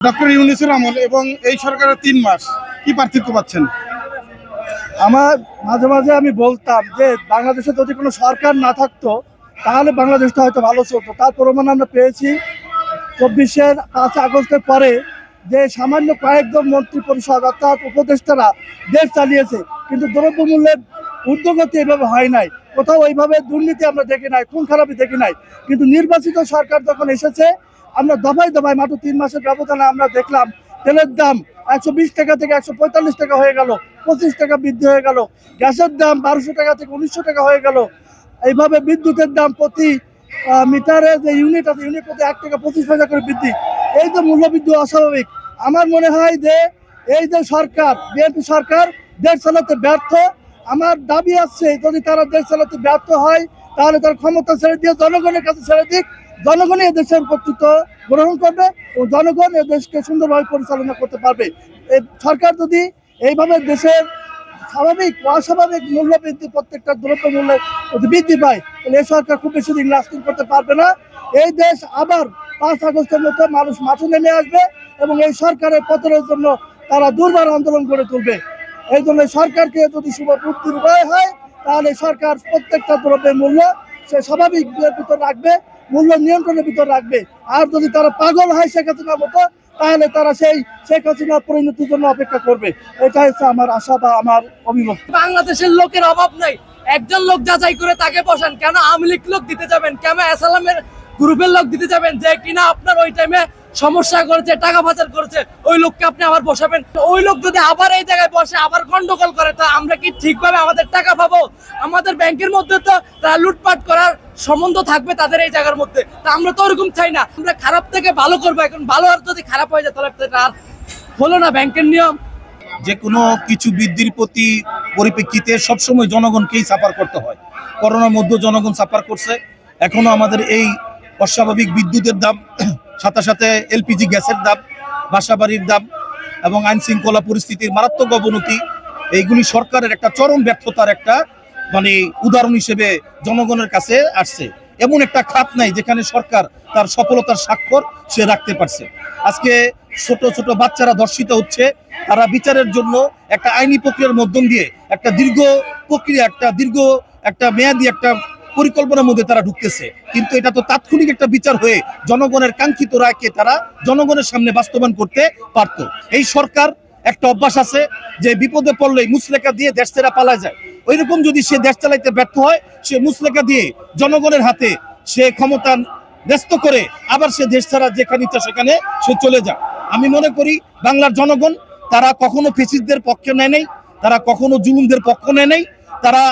Doctor ইউনূসের আমল এবং এই সরকারের ৩ মাস কি পার্থক্য পাচ্ছেন? আমার মাঝে মাঝে আমি বলতাম যে বাংলাদেশে যদি কোনো সরকার না থাকতো তাহলে বাংলাদেশটা হয়তো ভালো চলতো। তার প্রমাণ আমরা পেয়েছি ২৪-এর ৫ আগস্টের পরে, যে সামান্য কয়েকজন মন্ত্রী পরিষদ অর্থাৎ উপদেষ্টারা দেশ চালিয়েছে, কিন্তু দ্রব্যমূল্যের ঊর্ধ্বগতি এভাবে হয় নাই। কোথাও ওইভাবে দুর্নীতি আমরা দেখি নাই, খুন খারাপি দেখি নাই। কিন্তু নির্বাচিত সরকার যখন এসেছে, আমরা দফায় দফায় মাত্র ৩ মাসের ব্যবধানে আমরা দেখলাম তেলের দাম ১২০ টাকা থেকে ১৪৫ টাকা হয়ে গেল, ২৫ টাকা বৃদ্ধি হয়ে গেল। গ্যাসের দাম ১২০০ টাকা থেকে ১৯০০ টাকা হয়ে গেল। এইভাবে বিদ্যুতের দাম প্রতি মিটারে যে ইউনিট আছে, ইউনিট প্রতি ১ টাকা ২৫ পয়সা করে বৃদ্ধি। এই যে মূল্যবৃদ্ধি অস্বাভাবিক। আমার মনে হয় যে এই যে সরকার, বিএনপি সরকার দেশ চালাতে ব্যর্থ। আমার দাবি আছে, যদি তারা দেশ চালাতে ব্যর্থ হয় তাহলে তার ক্ষমতা ছেড়ে দিয়ে জনগণের কাছে ছেড়ে দিক। জনগণই এ দেশের কর্তৃত্ব গ্রহণ করবে এবং জনগণ এ দেশকে সুন্দরভাবে পরিচালনা করতে পারবে। এই সরকার যদি এইভাবে দেশের স্বাভাবিক অস্বাভাবিক মূল্য বৃদ্ধি, প্রত্যেকটা দ্রব্য মূল্যের বৃদ্ধি পায়, তাহলে এই সরকার খুব বেশি দিন লাস্টিং করতে পারবে না। এই দেশ আবার ৫ আগস্টের মতো মানুষ মাঠে নেমে আসবে এবং এই সরকারের পতনের জন্য তারা দুর্বার আন্দোলন গড়ে তুলবে। এই জন্য সরকারকে যদি শুভ মুক্তির উপায় হয়, তাহলে সরকার প্রত্যেকটা দ্রব্যের মূল্য সে স্বাভাবিক ভিতর রাখবে, মূল্য নিয়ন্ত্রণের ভিতর রাখবে। আর যদি তারা পাগল হয় শেখ হাসিনার মতো, তাহলে তারা সেই শেখ হাসিনার পরিণতির জন্য অপেক্ষা করবে। এটাই হচ্ছে আমার আশা বা আমার অভিমত। বাংলাদেশের লোকের অভাব নাই, একজন লোক যাচাই করে তাকে বসান। কেন আওয়ামী লীগ লোক দিতে যাবেন? কেন এসালামের গ্রুপের লোক দিতে যাবেন যে কিনা আপনার ওই টাইমে সমস্যা করেছে, টাকা পাচার করেছে? ওই লোককে আপনি আবার বসাবেন? ওই লোক যদি আবার এই জায়গায় বসে আবার গন্ডগোল করে, তা আমরা কি ঠিকভাবে আমাদের টাকা পাবো? আমাদের ব্যাংকের মধ্যে তো তারা লুটপাট করার সম্বন্ধ থাকবে তাদের এই জায়গার মধ্যে। তা আমরা তো ওরকম চাই না। আমরা খারাপ থেকে ভালো করবো। এখন ভালো আর যদি খারাপ হয়ে যায় তাহলে আর হলো না ব্যাংকের নিয়ম। যে কোনো কিছু বৃদ্ধির প্রতি পরিপ্রেক্ষিতে সবসময় জনগণকেই সাফার করতে হয়। করোনার মধ্যে জনগণ সাফার করছে। এখনো আমাদের এই অস্বাভাবিক বিদ্যুতের দাম, সাথে সাথে এলপিজি গ্যাসের দাম, বাসাবাড়ির দাম এবং আইন শৃঙ্খলা পরিস্থিতির মারাত্মক অবনতি, এইগুলি সরকারের একটা চরম ব্যর্থতার একটা উদাহরণ হিসেবে জনগণের কাছে আসছে। এমন একটা খাত নাই যেখানে সরকার তার সফলতার স্বাক্ষর সে রাখতে পারছে। আজকে ছোট ছোট বাচ্চারা ধর্ষিত হচ্ছে, তারা বিচারের জন্য একটা আইনি প্রক্রিয়ার মধ্য দিয়ে একটা দীর্ঘ প্রক্রিয়া, একটা মেয়াদি একটা পরিকল্পনার মধ্যে তারা ঢুকতেছে। কিন্তু এটা তো তাৎক্ষণিক একটা বিচার হয়ে জনগণের কাঙ্ক্ষিত রায়কে তারা জনগণের সামনে বাস্তবায়ন করতে পারত। এই সরকার একটা অভ্যাস আছে যে বিপদে পড়লেই মুচলেকা দিয়ে দেশ ছেড়ে পালায় যায়। ওইরকম যদি সে দেশ চালাইতে ব্যর্থ হয়, সে মুচলেকা দিয়ে জনগণের হাতে সে ক্ষমতা ন্যস্ত করে আবার সে দেশ ছাড়া যেখানে ইচ্ছা সেখানে সে চলে যায়। আমি মনে করি বাংলার জনগণ তারা কখনো ফ্যাসিস্টদের পক্ষে নেয় নাই, তারা কখনো জুলুমদের পক্ষ নেয় নাই। তারা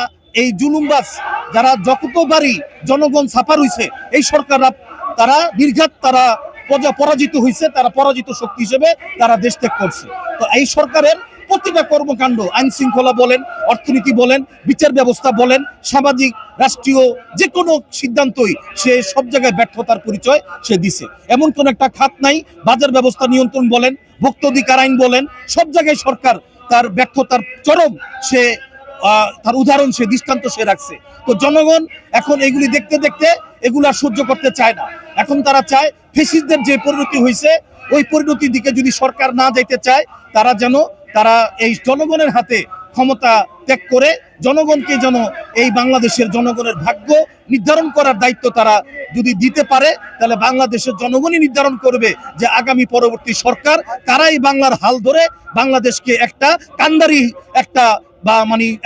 এই জুলুমবাজ যারা যতবারই জনগণ ছাপার হইছে, এই সরকাররা তারা নির্ঘাত তারা পরাজিত হয়েছে, তারা পরাজিত শক্তি হিসেবে তারা দেশ ত্যাগ করছে। তো এই সরকারের প্রতিটা কর্মকাণ্ড, আইন শৃঙ্খলা বলেন, অর্থনীতি বলেন, বিচার ব্যবস্থা বলেন, সামাজিক রাষ্ট্রীয় যে কোনো সিদ্ধান্তই সে সব জায়গায় ব্যর্থতার পরিচয় সে দিছে। এমন কোন একটা খাত নাই, বাজার ব্যবস্থা নিয়ন্ত্রণ বলেন, ভোক্তা অধিকার আইন বলেন, সব জায়গায় সরকার তার ব্যর্থতার চরম সে তার উদাহরণ সে দৃষ্টান্ত সে রাখছে। তো জনগণ এখন এগুলি দেখতে দেখতে এগুলো আর সহ্য করতে চায় না। এখন তারা চায় ফ্যাসিস্টদের যে পরিণতি হয়েছে ওই পরিণতির দিকে যদি সরকার না যাইতে চায়, তারা এই জনগণের হাতে ক্ষমতা ত্যাগ করে জনগণকে যেন এই বাংলাদেশের জনগণের ভাগ্য নির্ধারণ করার দায়িত্ব তারা যদি দিতে পারে, তাহলে বাংলাদেশের জনগণই নির্ধারণ করবে যে আগামী পরবর্তী সরকার তারাই বাংলার হাল ধরে বাংলাদেশকে একটা কান্ডারি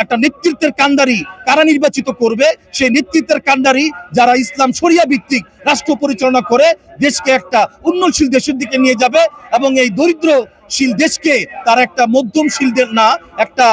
একটা নেতৃত্বের কান্ডারি কারা নির্বাচিত করবে। সেই নেতৃত্বের কান্ডারি যারা ইসলাম শরিয়া ভিত্তিক রাষ্ট্র পরিচালনা করে দেশকে একটা উন্নয়নশীল দেশের দিকে নিয়ে যাবে এবং এই দরিদ্রশীল দেশকে তারা একটা মধ্যমশীল না একটা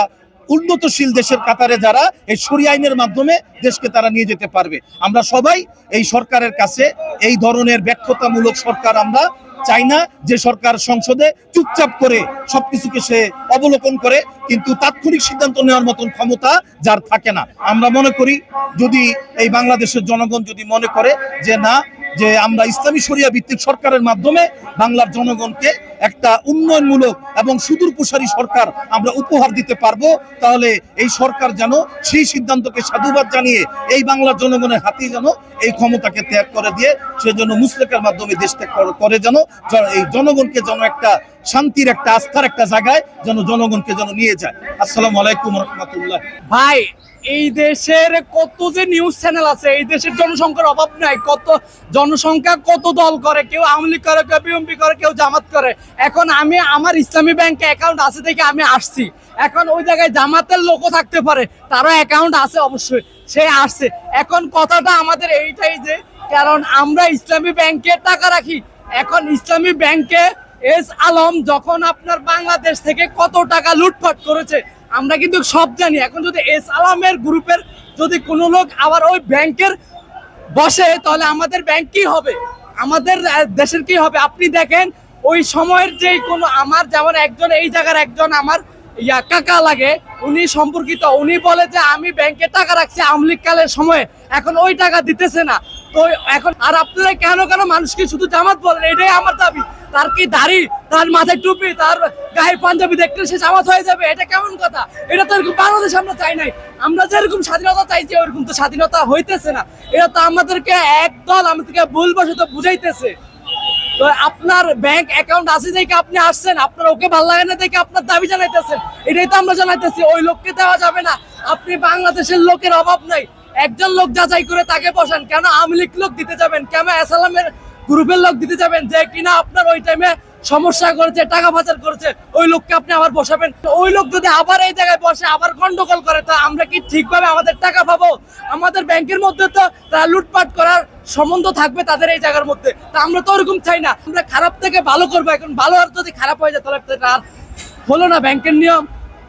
উন্নতশীল দেশের কাতারে যারা এই শরিয়া আইনের মাধ্যমে দেশকে তারা নিয়ে যেতে পারবে। আমরা সবাই এই সরকারের কাছে এই ধরনের ব্যর্থতামূলক সরকার আমরা চাই না, যে সরকার সংসদে চুপচাপ করে সবকিছুকে সে অবলোকন করে কিন্তু তাৎক্ষণিক সিদ্ধান্ত নেওয়ার মতন ক্ষমতা যার থাকে না। আমরা মনে করি যদি এই বাংলাদেশের জনগণ যদি মনে করে যে না, যে আমরা ইসলামী শরিয়া ভিত্তিক সরকারের মাধ্যমে বাংলার জনগণকে একটা উন্নয়নমূলক এবং সুদূর প্রসারী সরকার আমরা উপহার দিতে পারবো, তাহলে এই সরকার যেন সেই সিদ্ধান্তকে সাধুবাদ জানিয়ে এই বাংলার জনগণের হাতে যেন এই ক্ষমতাকে ত্যাগ করে দিয়ে সেজন্য মুসলেকার মাধ্যমে দেশ ত্যাগ করে যেন এই জনগণকে যেন একটা শান্তির একটা আস্থার একটা জায়গায় যেন জনগণকে যেন নিয়ে যায়। আসসালামু আলাইকুম রহমতুল্লাহ। ভাই এই দেশের কত যে নিউজ চ্যানেল আছে, এই দেশের জনসংখ্যার অভাব নাই, কত জনসংখ্যা কত দল করে, কেউ আওয়ামী লীগ করে, কেউ বিএনপি করে, কেউ জামাত করে। এখন আমি আমার ইসলামী ব্যাংকে অ্যাকাউন্ট আছে দেখে আমি আসছি, এখন ওই জায়গায় জামাতের লোকও থাকতে পারে, তারও অ্যাকাউন্ট আছে অবশ্যই, সে আসছে। এখন কথাটা আমাদের এইটাই যে কারণ আমরা ইসলামী ব্যাংকে টাকা রাখি, এখন ইসলামী ব্যাংকে এস আলম যখন আপনার বাংলাদেশ থেকে কত টাকা লুটপাট করেছে আমরা কিন্তু সব জানি। এখন যদি এস আলমের গ্রুপের যদি কোনো লোক আবার ওই ব্যাংকের বসে তাহলে আমাদের ব্যাংক কি হবে, আমাদের দেশের কি হবে? আপনি দেখেন ওই সময়ের যে কোনো আমার যেমন একজন এই জায়গার একজন আমার কাকা লাগে, উনি সম্পর্কিত, উনি বলে যে আমি ব্যাংকে টাকা রাখছি আওয়ামী লীগ কালের সময়ে, এখন ওই টাকা দিতেছে না। তো এখন আর আপনারা কেন কেন মানুষকে শুধু জামাত বলেন, এটাই আমার দাবি। তার কি দাড়ি, তার মাথায় টুপি, তার গায়ে পাঞ্জাবি দেখলে সে জামাত হয়ে যাবে? এটা কেমন কথা? এটা তো এরকম বাংলাদেশ আমরা চাই নাই। আমরা যেরকম স্বাধীনতা চাইছি ওরকম তো স্বাধীনতা হইতেছে না। এটা তো আমাদেরকে একদল আমাদেরকে ভুলবশত বুঝাইতেছে। তো আপনার ব্যাংক অ্যাকাউন্ট আছে দেখে আপনি আসছেন, আপনার ওকে ভালো লাগে না দেখে আপনার দাবি জানাইতেছেন, এটাই তো আমরা জানাইতেছি। ওই লোককে দেওয়া যাবে না। আপনি বাংলাদেশের লোকের অভাব নাই, একজন লোক যাচাই করে তাকে বসান। কেন আওয়ামী লীগ লোক দিতে যাবেন, কেন এসালামের গ্রুপের লোক দিতে যাবেন যে কিনা আপনার ওই টাইমে সমস্যা করেছে, টাকা পাচার করেছে, ওই লোককে আপনি আবার বসাবেন? ওই লোক যদি আবার এই জায়গায় বসে আবার গন্ডগোল করে, তা আমরা কি ঠিকভাবে আমাদের টাকা পাবো? আমাদের ব্যাংকের মধ্যে তো তারা লুটপাট করার সম্বন্ধ থাকবে তাদের এই জায়গার মধ্যে। তা আমরা তো ওরকম চাই না, আমরা খারাপ থেকে ভালো করবো। এখন ভালো আর যদি খারাপ হয়ে যায় তাহলে আর হলো না ব্যাংকের নিয়ম।